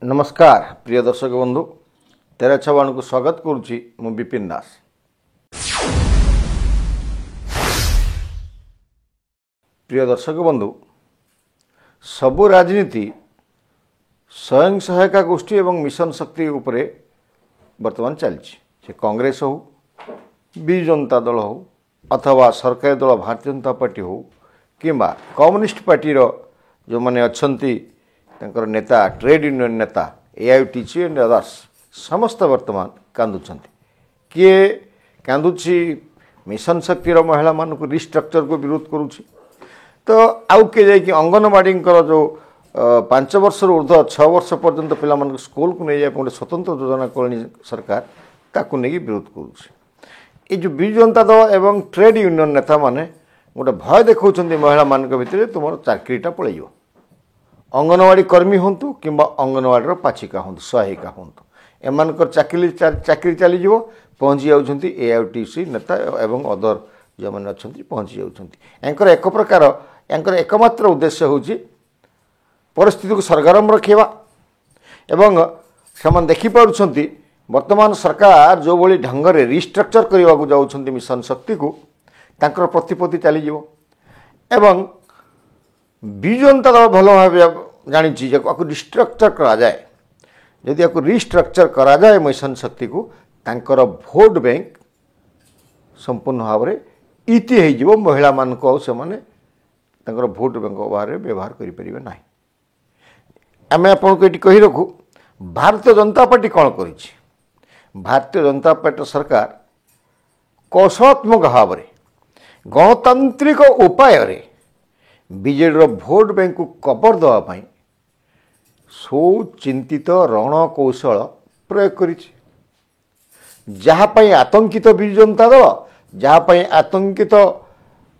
नमस्कार प्रिय दर्शक बंधु तेरा छवाण को स्वागत करुच्ची मु विपिन दास। प्रिय दर्शक बंधु सबु राजनीति स्वयं सहायता गोष्ठी एवं मिशन शक्ति उपरे वर्तमान चलती कांग्रेस हो बिजु जनता दल हो अथवा सरकारी दल भारतीय जनता पार्टी हो किंबा कम्युनिस्ट पार्टी जो मैंने अच्छी नेता ट्रेड यूनियन नेता एआईटीसी एंड अदर्स समस्त वर्तमान कांदुंट किए कांदुची मिशन शक्तिर महिला मान को रिस्ट्रक्चर को विरोध करुच्ची तो आउ किए जा अंगनवाड़ी जो 5 वर्ष ऊर्ध 6 वर्ष पर्यंत पिला स्कूल को नहीं जाए गोटे स्वतंत्र योजना कलानी सरकार ताकू नहीं विरोध करुच्ची जो बिजु जनता दल एवं ट्रेड यूनियन नेता माने गोटे भय देखा महिला मान भितर तुम चाकरीटा पलैज अंगनवाड़ी कर्मी हूँ कि अंगनवाड़ी पाचिका हूँ सहायिका हूँ एम चाकरी चलीज पहुँची जाऊँच एआईटीसी नेता एवं अदर जो मैंने अच्छा पहुँची जाऊँच एक प्रकार एकमात्र उद्देश्य हूँ परिस्थिति को सरगरम रखा एवं से देखिपुंट वर्तमान सरकार जो भली ढंग से रिस्ट्रक्चर करने को जाऊँच मिशन शक्ति को तांकर प्रतिपत्ति चलीज एवं बिजु जनता दल भल भाव जानी रिस्ट्रक्चर करा जाए यदि आपको रिस्ट्रक्चर करा जाए मिशन शक्ति को तांकर भोट बैंक संपूर्ण भाव में इति हो महिला मान को से भोट बैंक बाहर व्यवहार करें ना आम आपको ये कही रखू भारतीय जनता पार्टी कौन कर भारतीय जनता पार्टी सरकार कौशलात्मक भाव में गणतांत्रिक उपाय बीजेडी भोट बैंक को कवर देवाई सुचिंतित रणकौशल प्रयोग कर जहाँपाई आतंकित बिजु जनता दल जहाँपाई आतंकित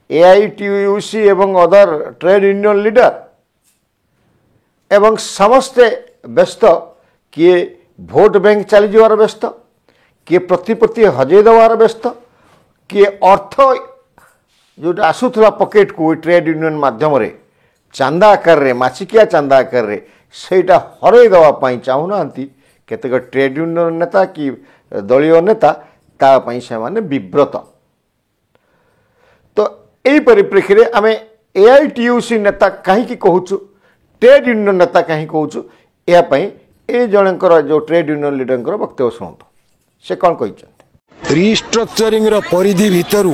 एआईटीयूसी एवं अदर ट्रेड यूनियन लीडर एवं समस्ते व्यस्त किए भोट बैंक चली जवार व्यस्त किए प्रतिपत्ति हजे देवार व्यस्त किए अर्थ जो आसूला पकेट को ट्रेड यूनियन माध्यम चांदा आकार रे मासिकिया चांदा आकार रे सेटा हरई देवाई चाहूना केतक ट्रेड यूनियन नेता कि दलीय नेता तापाई से माने विव्रत तो यही परिप्रेक्षी में आम एआईटीयूसी नेता कहीं कहूँ ट्रेड यूनियन नेता कहीं कहूँ यापाई ये जनकर जो ट्रेड यूनियन लीडर वक्तव्य शुणु से कौन कहते रिस्ट्रक्चरिंग परिधि भितर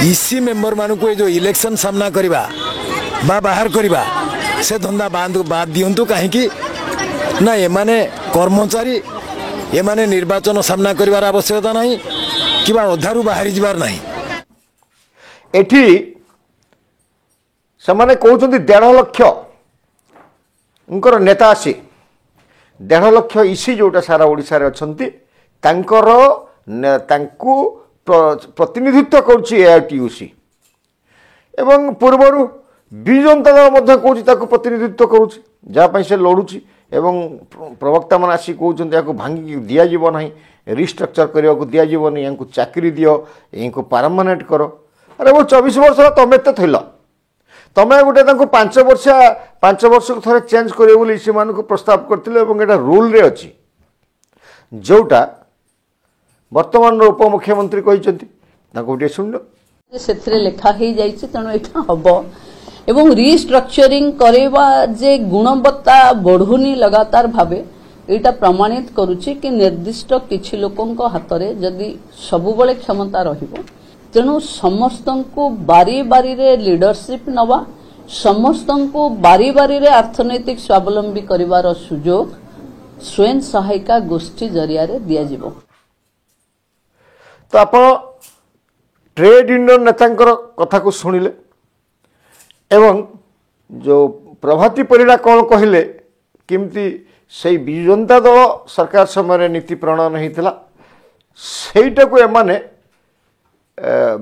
इसी मेंबर मान को जो इलेक्शन सामना करवा बाहर करवा से धंदा बाद दिंतु कहीं ना एमाने कर्मचारी एमाने निर्वाचन सामना करिवार आवश्यकता नहीं कि अधारू बाहरी जबार नहीं एठी से कहते 1.5 लाख उनकर नेता आसी 1.5 लाख इसी जोटा सारा ओडिशा रे अछंती तांको प्रतिनिधित्व करुच्ची एआईटीयूसी एवं पूर्वर बिजु जनता दल कौन प्रतिनिधित्व करुच्ची जहाँपाई से लड़ुची एवं प्रवक्ता मान आसी कहते भांगी दिज्व ना रिस्ट्रक्चर करने को दिज्व नहीं या चाकरी दियो या परमानेंट कर अरे वो 24 वर्ष तुम तो थिल तुम गोटे 5 वर्ष को थे चेंज कर से प्रस्ताव करते रूल रे अच्छी जोटा वर्तमान उपमुख्यमंत्री कहते शुण से लेखा ही जाइए तेणु यहाँ हम एवं रिस्ट्रक्चरिंग करवा जे गुणवत्ता बढ़ुनी लगातार भावे यहाँ प्रमाणित करुच्ची कि निर्दिष्ट किछि लोकों हाथ में जदि सबुबले क्षमता रहिबो तेणु समस्त को बारी बारी रे लीडरशिप नवा समस्त को बारी बारी रे अर्थनैतिक स्वावलंबी करिवार सुजोग स्वयं सहायिका गोष्ठी जरिया रे दिया जिवो। तो आप ट्रेड यूनियन नेता कथा को शुणिले एवं जो प्रभाती परिड़ा कौन कहले किमती से बिजु जनता दल सरकार समय नीति प्रणयन होता सेटा को एमाने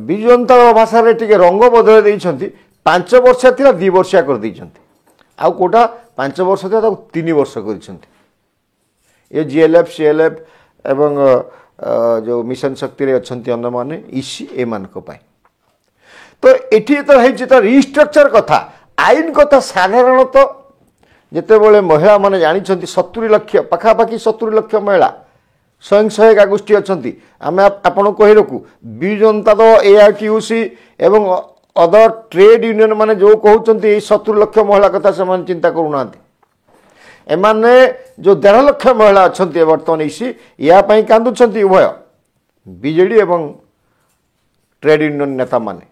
बिजु जनता दल भाषा रे टिके रंग बदल 5 वर्षिया थी 2 वर्षिया कर आउ कोटा 5 वर्ष था 3 वर्ष कर जीएलएफ सीएलएफ एवं जो मिशन शक्ति अच्छा अन्य माने इसी एमान तो ये तो रिस्ट्रक्चर कथा आईन कथा साधारणतः ଯେତେବେଳେ ମହିଳାମାନେ ଜାଣିଛନ୍ତି 70 ଲକ୍ଷ ପାଖାପାଖି 70 ଲକ୍ଷ ମହିଳା ସ୍ୱୟଂ ସହାୟିକା ଗୋଷ୍ଠୀ ଅଛନ୍ତି। ଆମେ ଆପଣଙ୍କୁ କହି ରଖୁ ବିଜୁ ଜନତା ଦଳ AITUC ଏବଂ ଅଦର ଟ୍ରେଡ୍ ୟୁନିୟନ୍ ମାନେ ଯେଉଁ କହୁଛନ୍ତି ଏଇ 70 ଲକ୍ଷ ମହିଳା କଥା ସେମାନେ ଚିନ୍ତା କରୁନାହାନ୍ତି। ଏମାନେ ଯେଉଁ 1.5 ଲକ୍ଷ ମହିଳା ଅଛନ୍ତି ବର୍ତ୍ତମାନ ୟା ପାଇଁ କାନ୍ଦୁଛନ୍ତି ଉଭୟ ବିଜେଡି ଏବଂ ଟ୍ରେଡ୍ ୟୁନିୟନ୍ ନେତାମାନେ।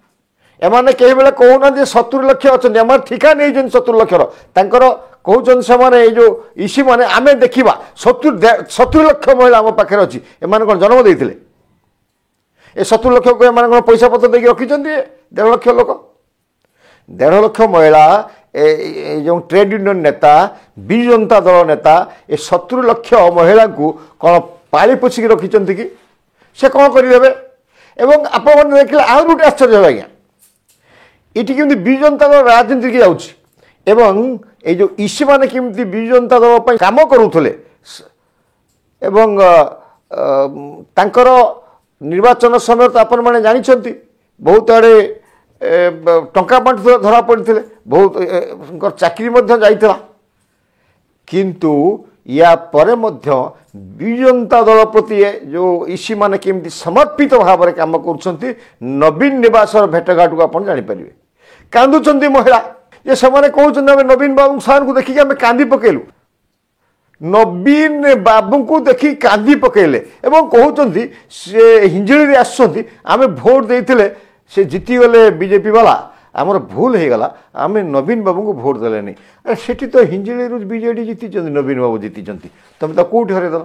ଏମାନେ କେହିବେଳେ କହୁନାହାନ୍ତି 70 ଲକ୍ଷ ଅଛନ୍ତି, ଏମାନେ ଠିକା ନେଇଛନ୍ତି 70 ଲକ୍ଷର। ତାଙ୍କର କହୁଛନ୍ତି ସେମାନେ ଏଇ ଯେଉଁ ମାନେ ଆମେ ଦେଖିବା 70 ଲକ୍ଷ ମହିଳା ଆମ ପାଖରେ ଅଛି। ଏମାନେ କ'ଣ ଜନ୍ମ ଦେଇଥିଲେ? ଏ 70 ଲକ୍ଷକୁ ଏମାନେ କ'ଣ ପଇସା ପତ୍ର ଦେଇକି ରଖିଛନ୍ତି? 1.5 ଲକ୍ଷ ଲୋକ, 1.5 ଲକ୍ଷ ମହିଳା, ଯେଉଁ ଟ୍ରେଡ୍ ୟୁନିୟନ୍ ନେତା, ବିଜୁ ଜନତା ଦଳ ନେତା ଏ 70 ଲକ୍ଷ ମହିଳାଙ୍କୁ କ'ଣ ପାଳି ପୋଷିକି ରଖିଛନ୍ତି କି? ସେ କ'ଣ କରିଦେବେ? ଏବଂ ଆପଣମାନେ ଦେଖିଲେ ଆହୁରି ଗୋଟେ ଆଶ୍ଚର୍ଯ୍ୟ ହେବ ଆଜ୍ଞା, ଏଠି କେମିତି ବିଜୁ ଜନତା ଦଳ ରାଜନୀତିକି ଯାଉଛି ଏବଂ এই যে ମାନେ କେମିତି ବିଜୁ ଜନତା ଦଳ ପାଇଁ କାମ କରୁଥିଲେ ଏବଂ ତାଙ୍କର ନିର୍ବାଚନ ସମୟରେ ତ ଆପଣମାନେ ଜାଣିଛନ୍ତି ବହୁତ ଆଡ଼େ ଟଙ୍କା ବାଣ୍ଟୁଥିଲେ, ଧରା ପଡ଼ିଥିଲେ, ବହୁତ ଚାକିରି ମଧ୍ୟ ଯାଇଥିଲା। କିନ୍ତୁ ୟା ପରେ ମଧ୍ୟ ବିଜୁ ଜନତା ଦଳ ପ୍ରତି ଯେଉଁ ମାନେ କେମିତି ସମର୍ପିତ ଭାବରେ କାମ କରୁଛନ୍ତି, ନବୀନ ନିବାସର ଭେଟଘାଟକୁ ଆପଣ ଜାଣିପାରିବେ। କାନ୍ଦୁଛନ୍ତି ମହିଳା ଯେ ସେମାନେ କହୁଛନ୍ତି ଆମେ ନବୀନ ବାବୁ ସାର୍ଙ୍କୁ ଦେଖିକି ଆମେ କାନ୍ଦି ପକେଇଲୁ। ନବୀନ ବାବୁଙ୍କୁ ଦେଖି କାନ୍ଦି ପକେଇଲେ ଏବଂ କହୁଛନ୍ତି ସେ ହିଞ୍ଜିଳିରେ ଆସୁଛନ୍ତି, ଆମେ ଭୋଟ ଦେଇଥିଲେ ସେ ଜିତିଗଲେ ବିଜେପି ବାଲା, ଆମର ଭୁଲ ହେଇଗଲା, ଆମେ ନବୀନ ବାବୁଙ୍କୁ ଭୋଟ ଦେଲେନି। ସେଠି ତ ହିଞ୍ଜିଳିରୁ ବିଜେଡି ଜିତିଛନ୍ତି, ନବୀନ ବାବୁ ଜିତିଛନ୍ତି, ତମେ ତ କେଉଁଠି ହରେଇଦେଲ?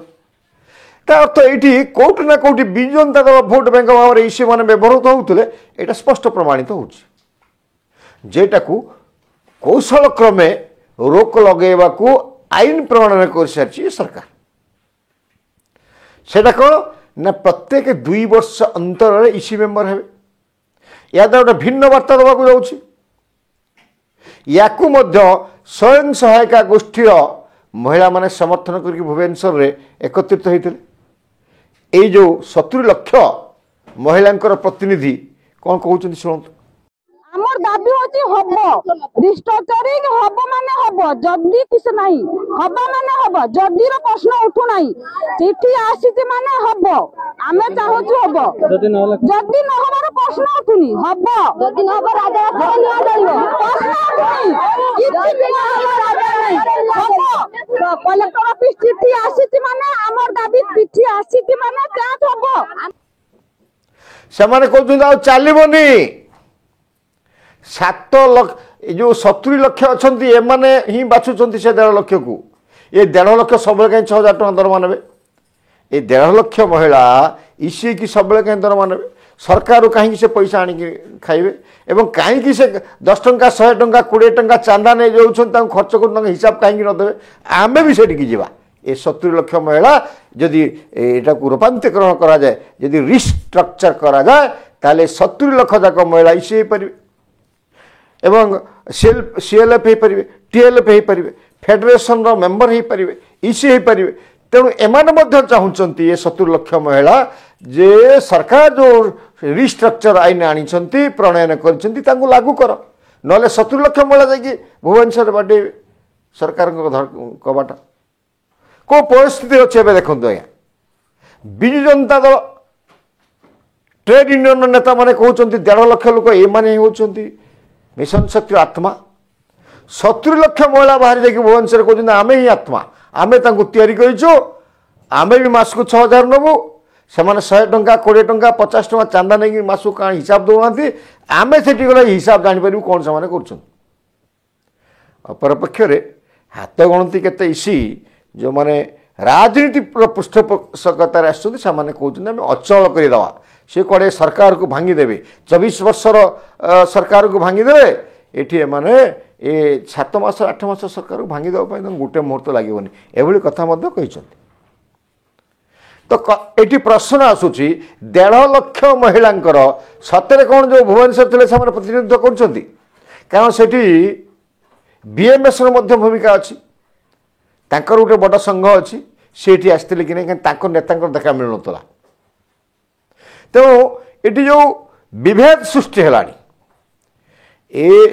ତା ଅର୍ଥ ଏଇଠି କେଉଁଠି ନା କେଉଁଠି ବିଜୁ ଜନତା ଦଳ ଭୋଟ ବ୍ୟାଙ୍କ ଭାବରେ ସେମାନେ ବ୍ୟବହୃତ ହେଉଥିଲେ। ଏଇଟା ସ୍ପଷ୍ଟ ପ୍ରମାଣିତ ହେଉଛି, ଯେଟାକୁ କୌଶଳ କ୍ରମେ ରୋକ ଲଗାଇବାକୁ ଆଇନ ପ୍ରଣୟନ କରିସାରିଛି ସରକାର। ସେଟା କ'ଣ ନା ପ୍ରତ୍ୟେକ 2 ବର୍ଷ ଅନ୍ତରରେ ମେମ୍ବର ହେବେ। ଏହା ଦ୍ୱାରା ଗୋଟେ ଭିନ୍ନ ବାର୍ତ୍ତା ଦେବାକୁ ଯାଉଛି। ୟାକୁ ମଧ୍ୟ ସ୍ୱୟଂ ସହାୟିକା ଗୋଷ୍ଠୀର ମହିଳାମାନେ ସମର୍ଥନ କରିକି ଭୁବନେଶ୍ୱରରେ ଏକତ୍ରିତ ହୋଇଥିଲେ। ଏଇ ଯେଉଁ 70 ଲକ୍ଷ ମହିଳାଙ୍କର ପ୍ରତିନିଧି କ'ଣ କହୁଛନ୍ତି ଶୁଣନ୍ତୁ। আমার দাবি হচ্ছে হব রিস্ট্রাকচারিং হব মানে হব, যদি কিছু নাই হবা মানে হব, যদির প্রশ্ন উঠু নাই, চিঠি আসিছে মানে হব, আমি চাহুছি হব, যদি নহবার প্রশ্ন উঠুনি হব, যদি নহব রাজা নিয়া যাইব, প্রশ্ন উঠুনি কিছু নহব রাজা নাই হব। কলেক্টর অফিস চিঠি আসিছে মানে আমার দাবি চিঠি আসিছে মানে চান্স হব। ସେମାନେ କହୁଛନ୍ତି ଆଉ ଚାଲିବନି। 7 ଲକ୍ଷ ଏ ଯେଉଁ 70 ଲକ୍ଷ ଅଛନ୍ତି ଏମାନେ ହିଁ ବାଛୁଛନ୍ତି ସେ 1.5 ଲକ୍ଷକୁ। ଏ 1.5 ଲକ୍ଷ ସବୁବେଳେ କାହିଁ 6,000 ଟଙ୍କା ଦରମା ନେବେ? ଏ 1.5 ଲକ୍ଷ ମହିଳା କି ସବୁବେଳେ କାହିଁ ଦରମା ନେବେ? ସରକାରରୁ କାହିଁକି ସେ ପଇସା ଆଣିକି ଖାଇବେ? ଏବଂ କାହିଁକି ସେ 10 ଟଙ୍କା 100 ଟଙ୍କା 20 ଟଙ୍କା ଚାନ୍ଦା ନେଇ ଯାଉଛନ୍ତି, ତାଙ୍କୁ ଖର୍ଚ୍ଚ କରୁ, ତାଙ୍କ ହିସାବ କାହିଁକି ନ ଦେବେ? ଆମେ ବି ସେଠିକି ଯିବା। ଏ 70 ଲକ୍ଷ ମହିଳା ଯଦି ଏଟାକୁ ରୂପାନ୍ତରୀକରଣ କରାଯାଏ, ଯଦି ରିଷ୍ଟ୍ରକ୍ଚର କରାଯାଏ, ତାହେଲେ 70 ଲକ୍ଷ ଯାକ ମହିଳା ହେଇପାରିବେ ଏବଂ CLF ହେଇପାରିବେ, TLF ହେଇପାରିବେ, ଫେଡେରେସନର ମେମ୍ବର ହେଇପାରିବେ, ହେଇପାରିବେ। ତେଣୁ ଏମାନେ ମଧ୍ୟ ଚାହୁଁଛନ୍ତି ଏ 70 ଲକ୍ଷ ମହିଳା ଯେ ସରକାର ଯେଉଁ ରିଷ୍ଟ୍ରକ୍ଚର ଆଇନ ଆଣିଛନ୍ତି, ପ୍ରଣୟନ କରିଛନ୍ତି, ତାଙ୍କୁ ଲାଗୁ କର, ନହେଲେ 70 ଲକ୍ଷ ମହିଳା ଯାଇକି ଭୁବନେଶ୍ୱରରେ ବାଡ଼େଇବେ ସରକାରଙ୍କ କବାଟ। କେଉଁ ପରିସ୍ଥିତି ଅଛି ଏବେ ଦେଖନ୍ତୁ ଆଜ୍ଞା। ବିଜୁ ଜନତା ଦଳ ଟ୍ରେଡ୍ ୟୁନିୟନ ନେତାମାନେ କହୁଛନ୍ତି 1.5 ଲକ୍ଷ ଲୋକ ଏମାନେ ହେଉଛନ୍ତି ମିଶନ ଶକ୍ତିର ଆତ୍ମା। 70 ଲକ୍ଷ ମହିଳା ବାହାରି ଯାଇକି ଭୁବନେଶ୍ୱରରେ କହୁଛନ୍ତି ଆମେ ହିଁ ଆତ୍ମା, ଆମେ ତାଙ୍କୁ ତିଆରି କରିଛୁ, ଆମେ ବି ମାସକୁ 6,000 ନେବୁ, ସେମାନେ 100 ଟଙ୍କା 20 ଟଙ୍କା 50 ଟଙ୍କା ଚାନ୍ଦା ନେଇକି ମାସକୁ କାରଣ ହିସାବ ଦେଉନାହାନ୍ତି, ଆମେ ସେଠି ଗଲେ ହିସାବ ଜାଣିପାରିବୁ କ'ଣ ସେମାନେ କରୁଛନ୍ତି। ଅପରପକ୍ଷରେ ହାତ ଗଣତି କେତେ ଯେଉଁମାନେ ରାଜନୀତିର ପୃଷ୍ଠପୋଷକତାରେ ଆସିଛନ୍ତି ସେମାନେ କହୁଛନ୍ତି ଆମେ ଅଚଳ କରିଦେବା, ସେ କୁଆଡ଼େ ସରକାରକୁ ଭାଙ୍ଗିଦେବେ, 24 ବର୍ଷର ସରକାରକୁ ଭାଙ୍ଗିଦେବେ। ଏଠି ଏମାନେ 7 ମାସ 8 ମାସ ସରକାରକୁ ଭାଙ୍ଗିଦେବା ପାଇଁ ତାଙ୍କୁ ଗୋଟେ ମୁହୂର୍ତ୍ତ ଲାଗିବନି, ଏଭଳି କଥା ମଧ୍ୟ କହିଛନ୍ତି। ତ ଏଠି ପ୍ରଶ୍ନ ଆସୁଛି 1.5 ଲକ୍ଷ ମହିଳାଙ୍କର ସତରେ କ'ଣ ଯେଉଁ ଭୁବନେଶ୍ୱର ଥିଲେ ସେମାନେ ପ୍ରତିନିଧିତ୍ୱ କରୁଛନ୍ତି? କାରଣ ସେଠି BMSର ମଧ୍ୟ ଭୂମିକା ଅଛି, ତାଙ୍କର ଗୋଟେ ବଡ଼ ସଂଘ ଅଛି, ସେଠି ଆସିଥିଲେ କି ନାହିଁ, ତାଙ୍କ ନେତାଙ୍କର ଦେଖା ମିଳୁନଥିଲା। ତେଣୁ ଏଠି ଯେଉଁ ବିଭେଦ ସୃଷ୍ଟି ହେଲାଣି,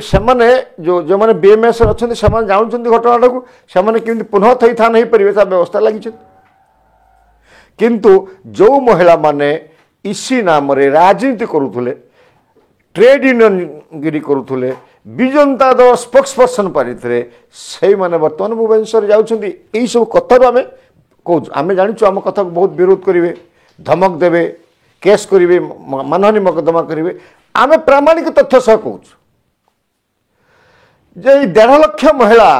ସେମାନେ जो मैंने बीएमएस अच्छा से जानते घटना को से केमी पुनः थैथान हो पारे ता व्यवस्था लगी किंतु जो महिला माने इसी नाम रे राजनीति करुले ट्रेड यूनियन गिरी करुले विजंता दल स्पोक्स पर्सन पारी से मैंने बर्तमान भुवनेश्वर जाऊँगी यही सब कथार आम कौच आम जाचु आम कथा को बहुत विरोध करेंगे धमक देवे केस करेंगे मानहानि मकदमा करेंगे आम प्रामाणिक तथ्य सह कौच जे 1.5 लाख महिला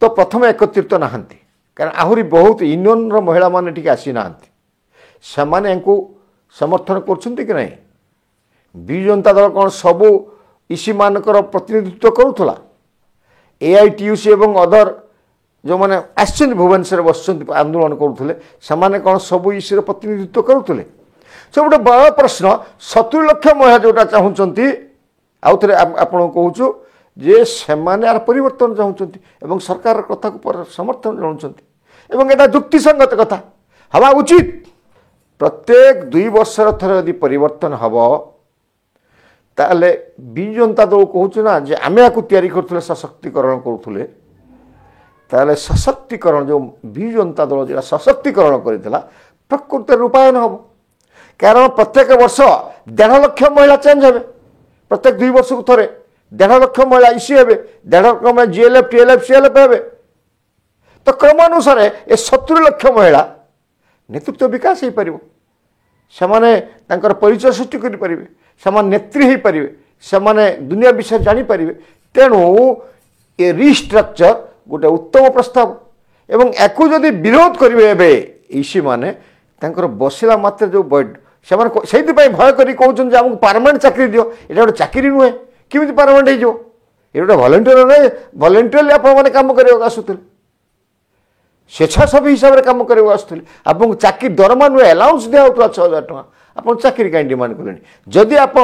तो प्रथम एकत्रित नहांती कारण आहरी बहुत यूनियन महिला माने टिके आसी नांती सेमाने एंको समर्थन करछंती कि नहीं विजु जनता दल कौन सबू इसी मानकर प्रतिनिधित्व करुला एआईटीयूसी एवं अदर जो मैंने आसछंती भुवनेश्वर बसछंती आंदोलन करुले सेमाने कौन सबू इसी प्रतिनिधित्व करुले से गोटे बड़ प्रश्न 70 लाख महिला जोटा चाहूँगी आउ थे आपको कहूँ जे सेमाने यार परिवर्तन चाहूँगी एवं सरकार कथा को समर्थन जनाऊँगी एवं एटा युक्तिसंगत कथा हवा उचित प्रत्येक 2 वर्षर थर यदि परिवर्तन हम ताले विजु जनता दल कहूँ ना जे आम या करुले सशक्तिकरण करुले ताले सशक्तिकरण जो विजु जनता दल जो सशक्तिकरण करता प्रकृत रूपायन हम कारण प्रत्येक वर्ष 1.5 लाख महिला चेंज हे प्रत्येक 2 वर्ष को थे 1.5 लाख महिला इसी हे 1.5 लाख महिला जीएलएफ टीएलएफ सीएलएफ हे तो क्रमानुसार ए 70 लाख महिला नेतृत्व विकास हो पार से परिचय सृष्टि करें नेत्री हो पारे से दुनिया विषय जापर तेणु ए रिस्ट्रक्चर गोटे उत्तम प्रस्ताव एवं याकू जदि विरोध करेंगे इसी माने बसला मात्र जो से भय कर कहते आमको परमानेंट चाकरी दियो ये गोटे चाकरी नुहे किमी परमानेंट हो गोटे भलेंटियर भलेंटियरली आपने कम करने आसुले स्वेच्छासेवी हिसाब से कम करने आसुले आपको चाकरी दरमा नुहे अलाउंस दिया 6000 टका आप चाकरी कहीं डिमांड कले जदि आप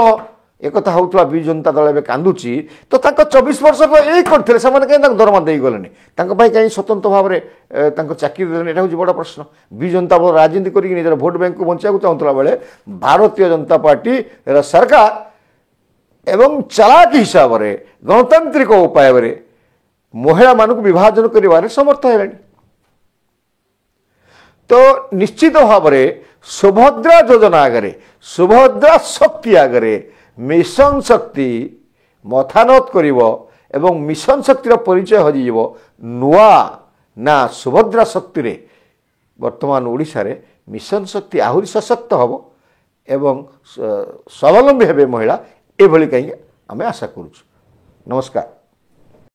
एक होता विजु जनता दल ए कांदुची तो 24 वर्ष यही करते कहीं दरमा दे गले कहीं स्वतंत्र भाव में चाकरी देने यहाँ हूँ बड़ा प्रश्न विजु जनता दल राजनीति करके निजर भोट बैंक को बचा चाहूला बेले भारतीय जनता पार्टी सरकार एवं चालाक हिसाब से गणतांत्रिक उपाय महिला मानक विभाजन कर समर्थ है तो निश्चित भाव में सुभद्रा योजना आगे सुभद्रा शक्ति आगे मिशन शक्ति मथानत कर मिशन शक्तिर परिचय हजिव नुआ ना सुभद्रा शक्ति रे वर्तमान ओडिशा रे मिशन शक्ति आहुरी सशक्त हम एवं स्वावलंबी हेबे महिला एभली कहीं आम आशा करूँ। नमस्कार।